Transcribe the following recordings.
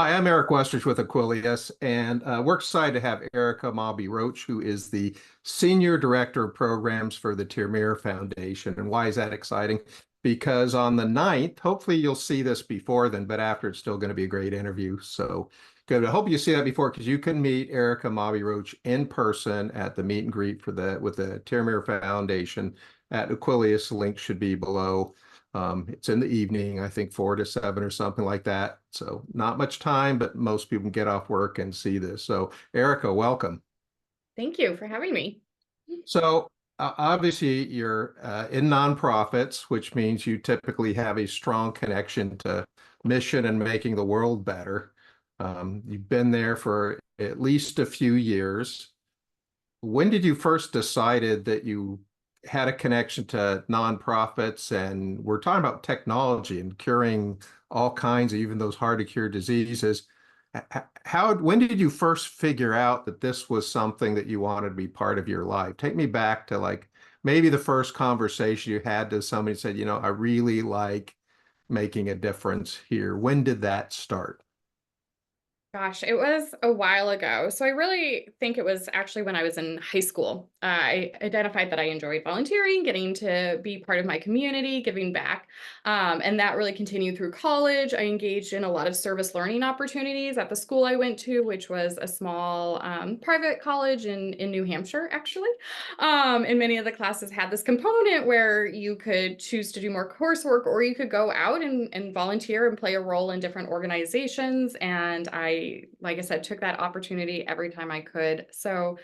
Hi, I'm Eric Westreich with Aquillius, and we're excited to have Erica Mawby Roche, who is the Senior Director of Programs for the Termeer Foundation. And why is that exciting? Because on the 9th, hopefully you'll see this before then, but after it's still going to be a great interview. So good. I hope you see that before because you can meet Erica Mawby Roche in person at the meet and greet for with the Termeer Foundation at Aquilius. The link should be below. It's in the evening, I think 4 to 7 or something like that. So not much time, but most people can get off work and see this. So Erica, welcome. Thank you for having me. So obviously you're in nonprofits, which means you typically have a strong connection to mission and making the world better. You've been there for at least a few years. When did you first decided that you had a connection to nonprofits? And we're talking about technology and curing all kinds of even those hard to cure diseases. When did you first figure out that this was something that you wanted to be part of your life? Take me back to like maybe the first conversation you had to somebody said, I really like making a difference here. When did that start? Gosh, it was a while ago. So I really think it was actually when I was in high school. I identified that I enjoyed volunteering, getting to be part of my community, giving back. And that really continued through college. I engaged in a lot of service learning opportunities at the school I went to, which was a small private college in New Hampshire, actually. And many of the classes had this component where you could choose to do more coursework or you could go out and volunteer and play a role in different organizations. And like I said, took that opportunity every time I could. So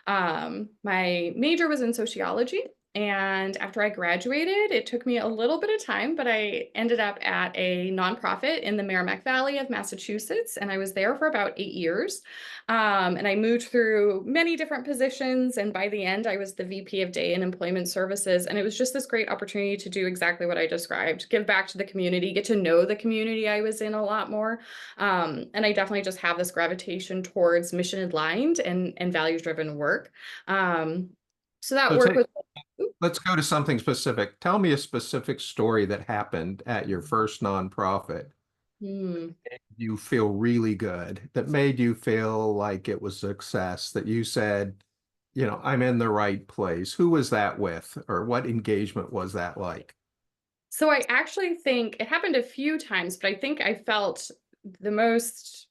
my major was in sociology. And after I graduated, it took me a little bit of time, but I ended up at a nonprofit in the Merrimack Valley of Massachusetts, and I was there for about 8 years. And I moved through many different positions, and by the end, I was the VP of Day and Employment Services, and it was just this great opportunity to do exactly what I described, give back to the community, get to know the community I was in a lot more. And I definitely just have this gravitation towards mission aligned and values driven work. So that So work take, was. let's go to something specific. Tell me a specific story that happened at your first nonprofit. Hmm. You feel really good, that made you feel like it was success, that you said, I'm in the right place. Who was that with, or what engagement was that like? So I actually think it happened a few times, but I think I felt the most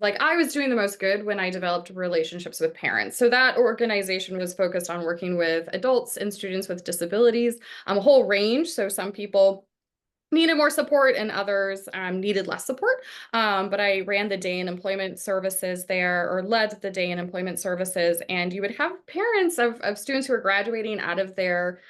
like I was doing the most good when I developed relationships with parents. So that organization was focused on working with adults and students with disabilities, a whole range. So some people needed more support and others needed less support. But I ran the day and employment services there or led the day and employment services. And you would have parents of students who were graduating out of their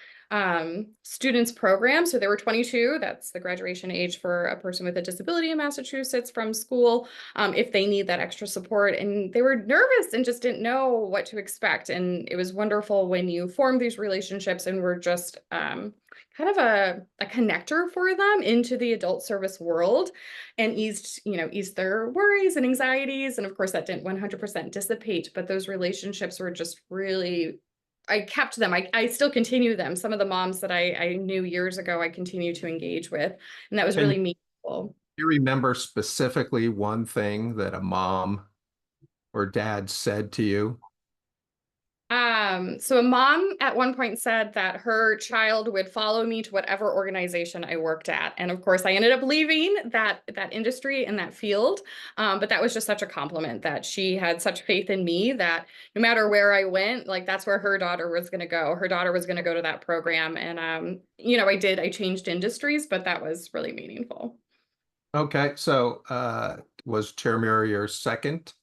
students program. So they were 22. That's the graduation age for a person with a disability in Massachusetts from school, if they need that extra support. And they were nervous and just didn't know what to expect. And it was wonderful when you form these relationships and were just kind of a connector for them into the adult service world and eased their worries and anxieties. And of course, that didn't 100% dissipate, but those relationships were just really, I kept them. I still continue them. Some of the moms that I knew years ago, I continue to engage with. And that was Can really meaningful. you remember specifically one thing that a mom or dad said to you? So a mom at one point said that her child would follow me to whatever organization I worked at. And of course, I ended up leaving that industry and that field. But that was just such a compliment that she had such faith in me that no matter where I went, like that's where her daughter was going to go. Her daughter was going to go to that program. And, I changed industries, but that was really meaningful. Okay, so was Termeer your second?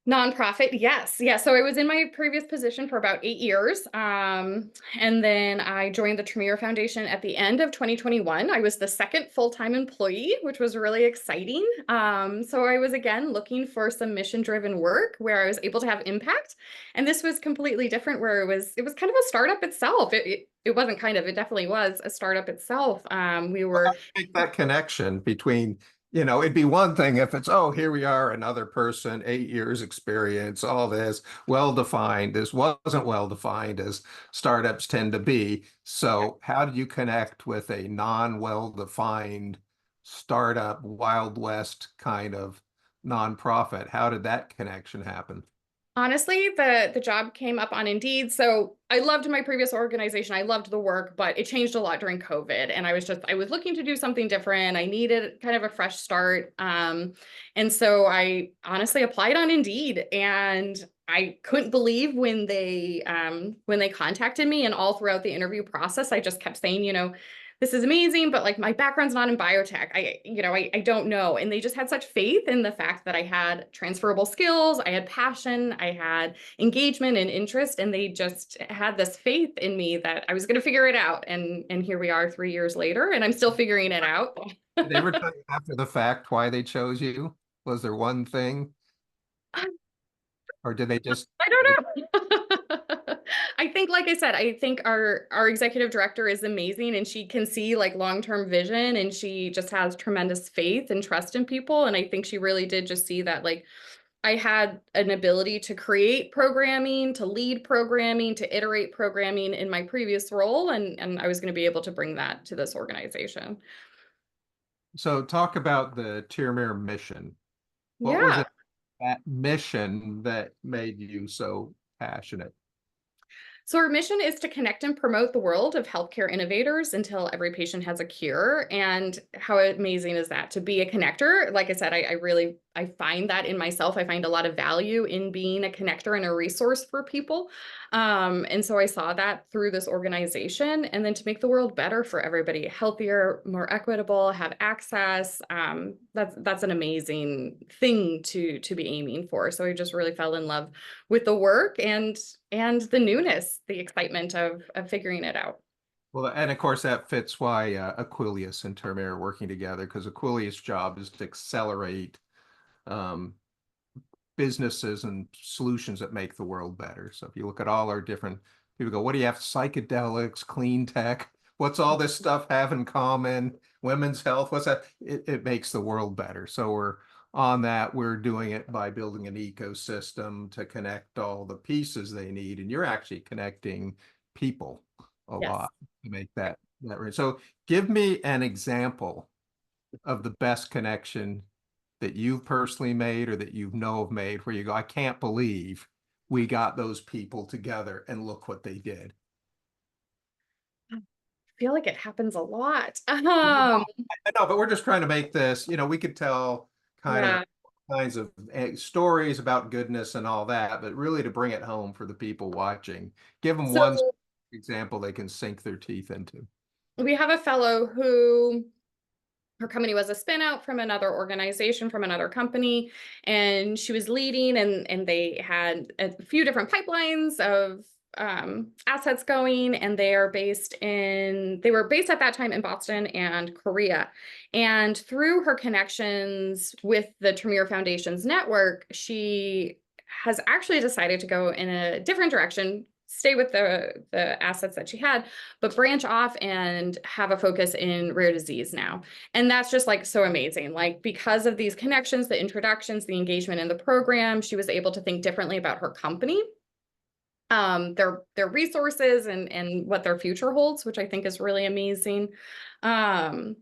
Nonprofit, yes. Yeah. So I was in my previous position for about 8 years. And then I joined the Termeer Foundation at the end of 2021. I was the second full-time employee, which was really exciting. So I was again looking for some mission-driven work where I was able to have impact. And this was completely different, where it was kind of a startup itself. It wasn't kind of, it definitely was a startup itself. We were. Make that connection between, it'd be one thing if it's, oh, here we are, another person, 8 years experience, all this well-defined. This wasn't well-defined as startups tend to be. So how do you connect with a non-well-defined startup, Wild West kind of nonprofit. How did that connection happen? Honestly, the job came up on Indeed. So I loved my previous organization. I loved the work, but it changed a lot during COVID. And I was looking to do something different. I needed kind of a fresh start. And so I honestly applied on Indeed, and I couldn't believe when they contacted me, and all throughout the interview process, I just kept saying, this is amazing, but like my background's not in biotech. I don't know. And they just had such faith in the fact that I had transferable skills, I had passion, I had engagement and interest, and they just had this faith in me that I was going to figure it out. And here we are 3 years later, and I'm still figuring it out. Did they ever tell you after the fact why they chose you? Was there one thing, or did they just? I don't know. I think, like I said, I think our executive director is amazing, and she can see like long-term vision, and she just has tremendous faith and trust in people. And I think she really did just see that like I had an ability to create programming, to lead programming, to iterate programming in my previous role, and I was going to be able to bring that to this organization. So talk about the Termeer mission. What was Yeah. it, that mission that made you so passionate? So our mission is to connect and promote the world of healthcare innovators until every patient has a cure. And how amazing is that to be a connector? Like I said, I find that in myself. I find a lot of value in being a connector and a resource for people. And so I saw that through this organization, and then to make the world better for everybody, healthier, more equitable, have access. That's an amazing thing to be aiming for. So I just really fell in love with the work and the newness, the excitement of figuring it out. Well, and of course that fits why Aquilius and Termeer are working together, because Aquilius' job is to accelerate um, businesses and solutions that make the world better. So if you look at all our different people go, what do you have? Psychedelics, clean tech. What's all this stuff have in common? Women's health. What's that? It makes the world better. So we're on that. We're doing it by building an ecosystem to connect all the pieces they need. And you're actually connecting people a Yes. lot to make that right. So give me an example of the best connection that you've personally made or that you know of made where you go, I can't believe we got those people together and look what they did. I feel like it happens a lot. I know, but we're just trying to make this, we could tell kind of Yeah. kinds of stories about goodness and all that, but really to bring it home for the people watching, give them So one example they can sink their teeth into. we have a fellow who her company was a spin out from another organization, from another company, and she was leading, and they had a few different pipelines of assets going, and they were based at that time in Boston and Korea. And through her connections with the Termeer Foundation's network, she has actually decided to go in a different direction, stay with the assets that she had, but branch off and have a focus in rare disease now. And that's just like so amazing. Like because of these connections, the introductions, the engagement in the program, she was able to think differently about her company, their resources and what their future holds, which I think is really amazing. Um,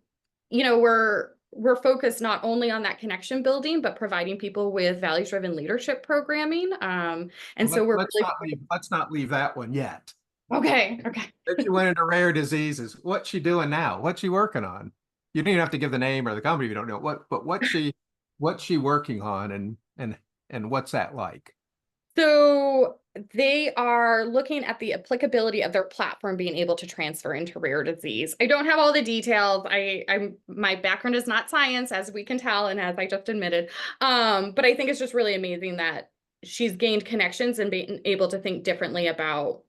we're focused not only on that connection building, but providing people with values-driven leadership programming. And so we're really Let's not leave that one yet. okay. Okay. If she went into rare diseases, what's she doing now? What's she working on? You don't even have to give the name or the company if you don't know but what's she working on and what's that like? So they are looking at the applicability of their platform being able to transfer into rare disease. I don't have all the details. My background is not science, as we can tell, and as I just admitted. But I think it's just really amazing that she's gained connections and being able to think differently about,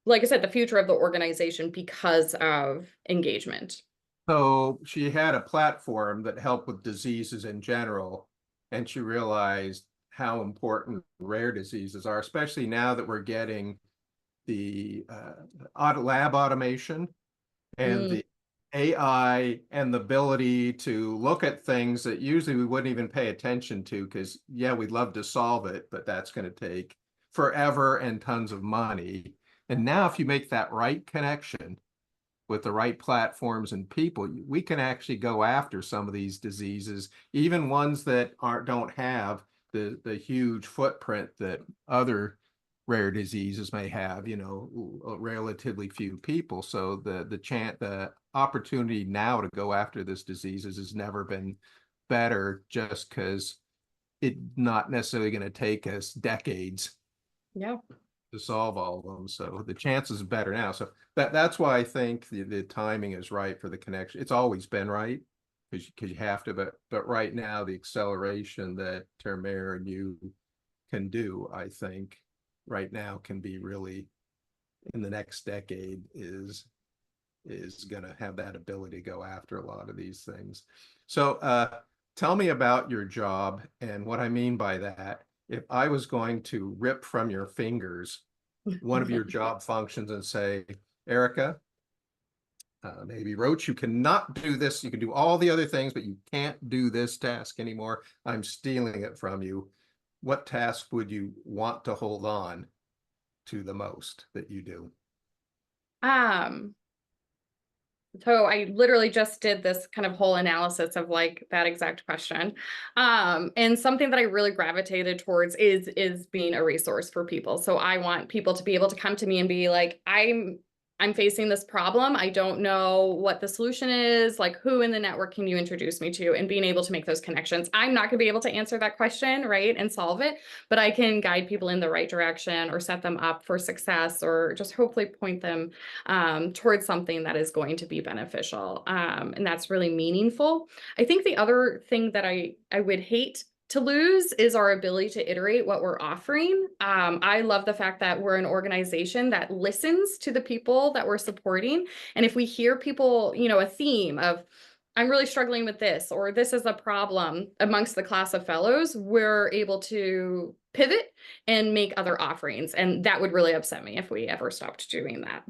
like I said, the future of the organization because of engagement. So she had a platform that helped with diseases in general, and she realized how important rare diseases are, especially now that we're getting the lab automation and Mm, the AI and the ability to look at things that usually we wouldn't even pay attention to because, yeah, we'd love to solve it, but that's going to take forever and tons of money. And now if you make that right connection, with the right platforms and people, we can actually go after some of these diseases, even ones that don't have the huge footprint that other rare diseases may have, you know, relatively few people. So the opportunity now to go after this diseases has never been better, just because it's not necessarily going to take us decades Yeah. to solve all of them. So the chances are better now. So that's why I think the timing is right for the connection. It's always been right, because you have to, but right now the acceleration that Termeer and you can do, I think right now can be really, in the next decade, is going to have that ability to go after a lot of these things. So tell me about your job, and what I mean by that, if I was going to rip from your fingers one of your job functions and say, Erica, maybe Roche, you cannot do this. You can do all the other things, but you can't do this task anymore. I'm stealing it from you. What task would you want to hold on to the most that you do? Um, so I literally just did this kind of whole analysis of like that exact question. And something that I really gravitated towards is being a resource for people. So I want people to be able to come to me and be like, I'm facing this problem. I don't know what the solution is. Like, who in the network can you introduce me to? And being able to make those connections. I'm not going to be able to answer that question, right, and solve it, but I can guide people in the right direction or set them up for success, or just hopefully point them towards something that is going to be beneficial. And that's really meaningful. I think the other thing that I would hate to lose is our ability to iterate what we're offering. I love the fact that we're an organization that listens to the people that we're supporting. And if we hear people, you know, a theme of, I'm really struggling with this, or this is a problem amongst the class of fellows, we're able to pivot and make other offerings. And that would really upset me if we ever stopped doing that.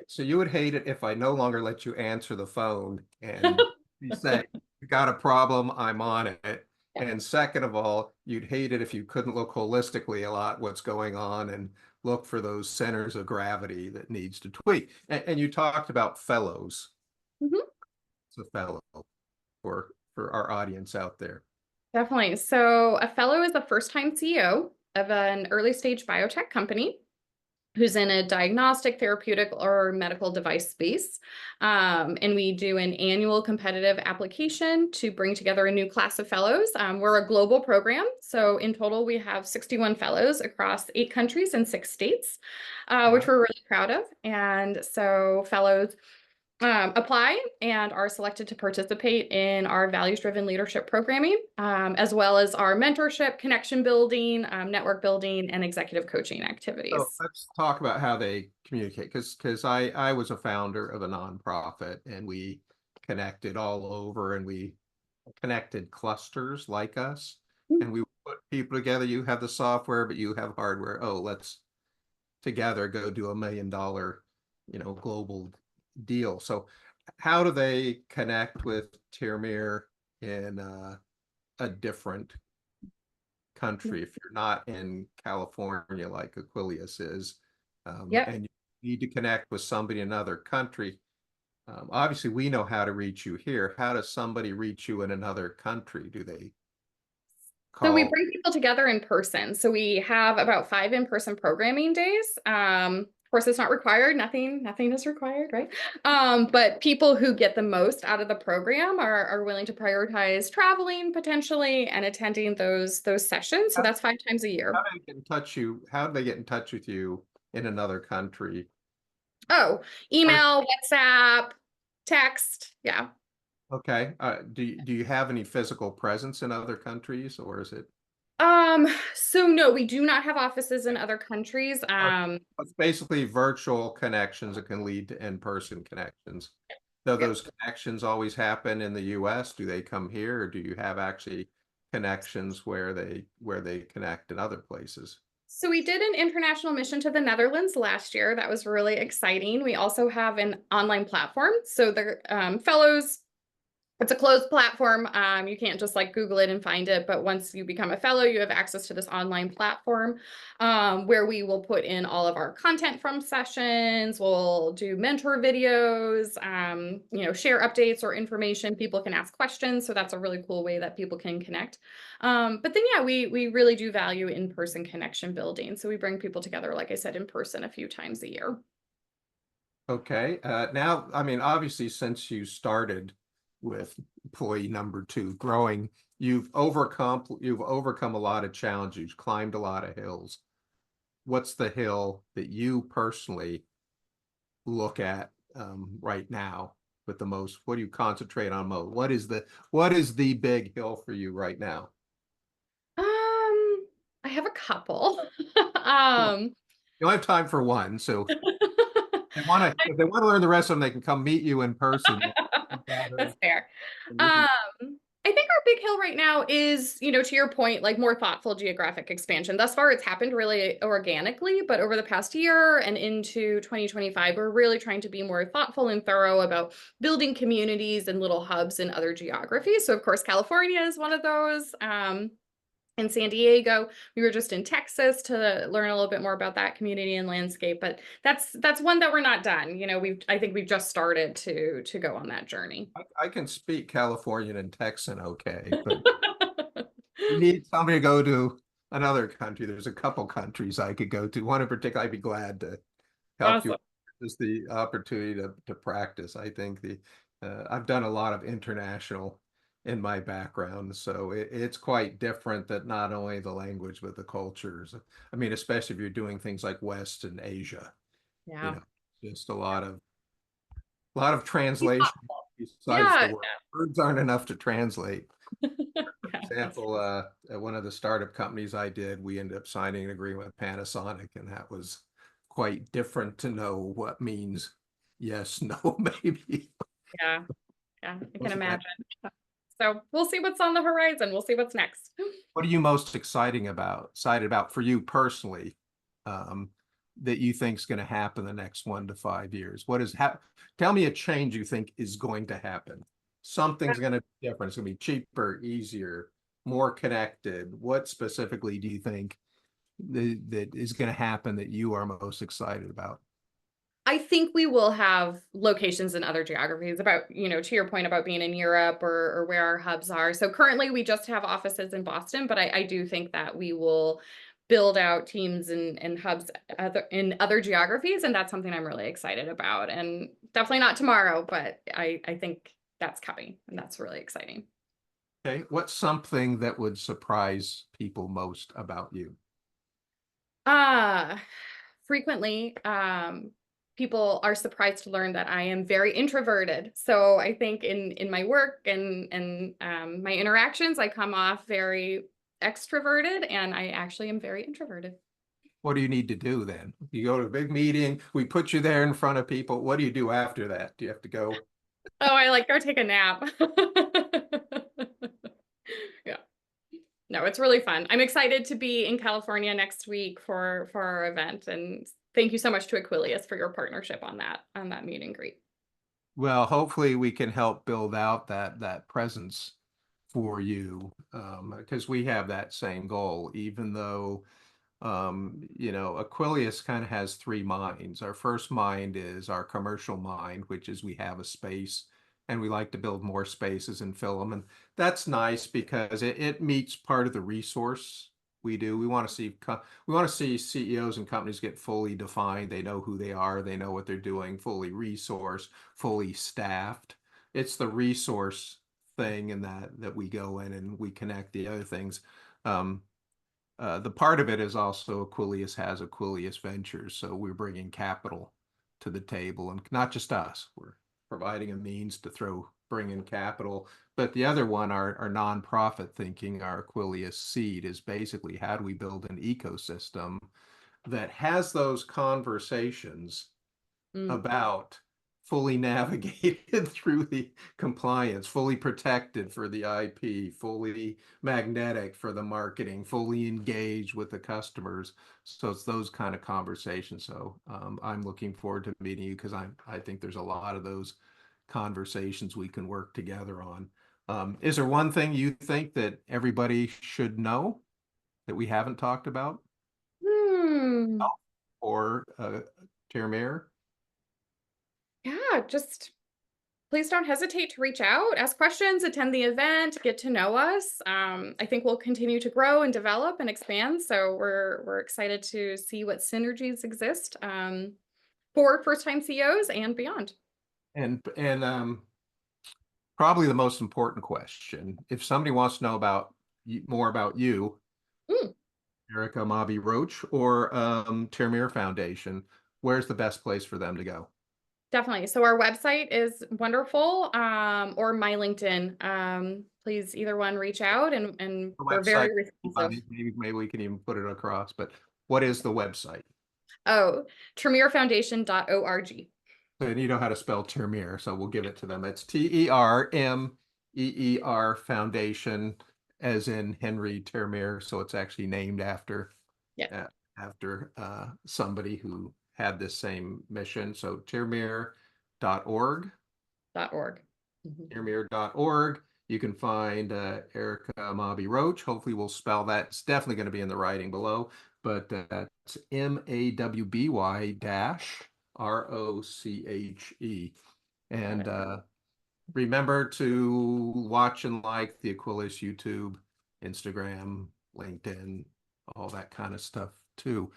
So you would hate it if I no longer let you answer the phone and you say, you got a problem, I'm on it. And second of all, you'd hate it if you couldn't look holistically a lot what's going on and look for those centers of gravity that needs to tweak. And you talked about fellows. Mhm. It's a fellow for our audience out there. Definitely. So a fellow is a first-time CEO of an early stage biotech company who's in a diagnostic, therapeutic, or medical device space. And we do an annual competitive application to bring together a new class of fellows. We're a global program. So in total, we have 61 fellows across 8 countries and 6 states, which we're really proud of. And so fellows apply and are selected to participate in our values-driven leadership programming, as well as our mentorship, connection building, network building, and executive coaching So activities. let's talk about how they communicate, because I was a founder of a nonprofit, and we connected all over, and we connected clusters like us, and we put people together. You have the software, but you have hardware. Oh, let's together go do $1 million, global deal. So how do they connect with Termeer in a different country if you're not in California like Aquilius is, Yep. and you need to connect with somebody in another country? Obviously, we know how to reach you here. How does somebody reach you in another country? Do they So we call? bring people together in person. So we have about 5 in-person programming days. Of course, it's not required. Nothing is required, right? But people who get the most out of the program are willing to prioritize traveling potentially and attending those sessions. So How, that's 5 times a how year. do they get in touch How do they get in touch with you in another country? Oh, Or, email, WhatsApp, text. Yeah. okay. Do you have any physical presence in other countries, or is it? So no, we do not have offices in other countries. It's basically virtual connections that can lead to in-person connections. Do Yep. those connections always happen in the US? Do they come here, or do you have actually connections where they connect in other places? So we did an international mission to the Netherlands last year. That was really exciting. We also have an online platform. So the fellows It's a closed platform. You can't just like Google it and find it. But once you become a fellow, you have access to this online platform where we will put in all of our content from sessions. We'll do mentor videos, share updates or information. People can ask questions. So that's a really cool way that people can connect. But then, yeah, we really do value in-person connection building. So we bring people together, like I said, in person a few times a year. Okay. Now, I mean, obviously, since you started with employee number two growing, you've overcome a lot of challenges, climbed a lot of hills. What's the hill that you personally look at right now with the most? What do you concentrate on most? What is the big hill for you right now? I have a couple. Well, um, you don't have time for one, so if they want to learn the rest of them, they can come meet you in person. That's Gather, fair. and you can. I think our big hill right now is, to your point, like more thoughtful geographic expansion. Thus far, it's happened really organically, but over the past year and into 2025, we're really trying to be more thoughtful and thorough about building communities and little hubs in other geographies. So, of course, California is one of those. In San Diego. We were just in Texas to learn a little bit more about that community and landscape, but that's one that we're not done. I think we've just started to go on that journey. I can speak Californian and Texan okay, but you need somebody to go to another country. There's a couple countries I could go to. One in particular, I'd be glad to help you. Awesome. Just the opportunity to practice. I think I've done a lot of international in my background, so it's quite different that not only the language but the cultures. I mean, especially if you're doing things like West and Asia, you Yeah. know, just a lot of translation besides the Yeah. word. Words aren't enough to translate. Yeah. Example, at one of the startup companies I did, we ended up signing an agreement with Panasonic, and that was quite different to know what means yes, no, maybe. Yeah. Yeah. I can Wasn't that, imagine. So we'll see what's on the horizon. We'll see what's next. what are you most excited about for you personally, um, that you think is going to happen the next 1 to 5 years? Tell me a change you think is going to happen. Something's going to be different. It's going to be cheaper, easier, more connected. What specifically do you think that is going to happen that you are most excited about? I think we will have locations in other geographies about, to your point about being in Europe or where our hubs are. So currently we just have offices in Boston, but I do think that we will build out teams and hubs in other geographies. And that's something I'm really excited about. And definitely not tomorrow, but I think that's coming and that's really exciting. Okay, what's something that would surprise people most about you? Uh, Frequently, people are surprised to learn that I am very introverted. So I think in my work and my interactions, I come off very extroverted, and I actually am very introverted. What do you need to do then? You go to a big meeting, we put you there in front of people. What do you do after that? Do you have to go? Oh, I like go take a nap. Yeah. No, it's really fun. I'm excited to be in California next week for our event, and thank you so much to Aquilius for your partnership on that meet and greet. Well, hopefully we can help build out that presence for you, because we have that same goal, even though Aquilius kind of has three minds. Our first mind is our commercial mind, which is we have a space and we like to build more spaces and fill them. And that's nice because it meets part of the resource we do. We want to see CEOs and companies get fully defined. They know who they are, they know what they're doing, fully resourced, fully staffed. It's the resource thing and that we go in and we connect the other things. Um, the part of it is also Aquilius has Aquilius Ventures, so we're bringing capital to the table, and not just us. We're providing a means to bring in capital. But the other one, our nonprofit thinking, our Aquilius Seed, is basically how do we build an ecosystem that has those conversations Mm. about fully navigated through the compliance, fully protected for the IP, fully magnetic for the marketing, fully engaged with the customers. So it's those kind of conversations. So I'm looking forward to meeting you because I think there's a lot of those conversations we can work together on. Is there one thing you think that everybody should know that we haven't talked about, Hmm. or Termeer? Yeah, just please don't hesitate to reach out, ask questions, attend the event, get to know us. I think we'll continue to grow and develop and expand. So we're excited to see what synergies exist for first-time CEOs and beyond. And probably the most important question, if somebody wants to know about more about you, Mm, Erica Mawby Roche, or Termeer Foundation, where's the best place for them to go? definitely. So our website is wonderful, or my LinkedIn. Please either one reach out and The we're website, very responsive. maybe we can even put it across, but what is the website? Oh, TermeerFoundation.org. And you know how to spell Termeer, so we'll give it to them. It's Termeer Foundation, as in Henry Termeer. So it's actually named after Yeah, somebody who had this same mission. So Termeer.org. .org. Mhm. Termeer.org. You can find Erica Mawby Roche. Hopefully, we'll spell that. It's definitely going to be in the writing below, but it's Mawby dash Roche. Got And it. remember to watch and like the Aquillius YouTube, Instagram, LinkedIn, all that kind of stuff too.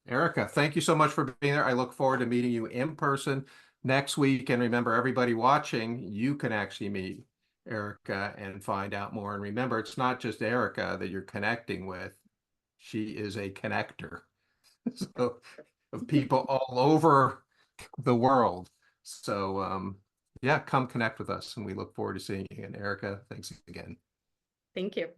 Erica, thank you so much for being there. I look forward to meeting you in person next week. And remember, everybody watching, you can actually meet Erica and find out more. And remember, it's not just Erica that you're connecting with. She is a connector. So, of people all over the world. So, yeah, come connect with us, and we look forward to seeing you. And Erica, thanks again. Thank you.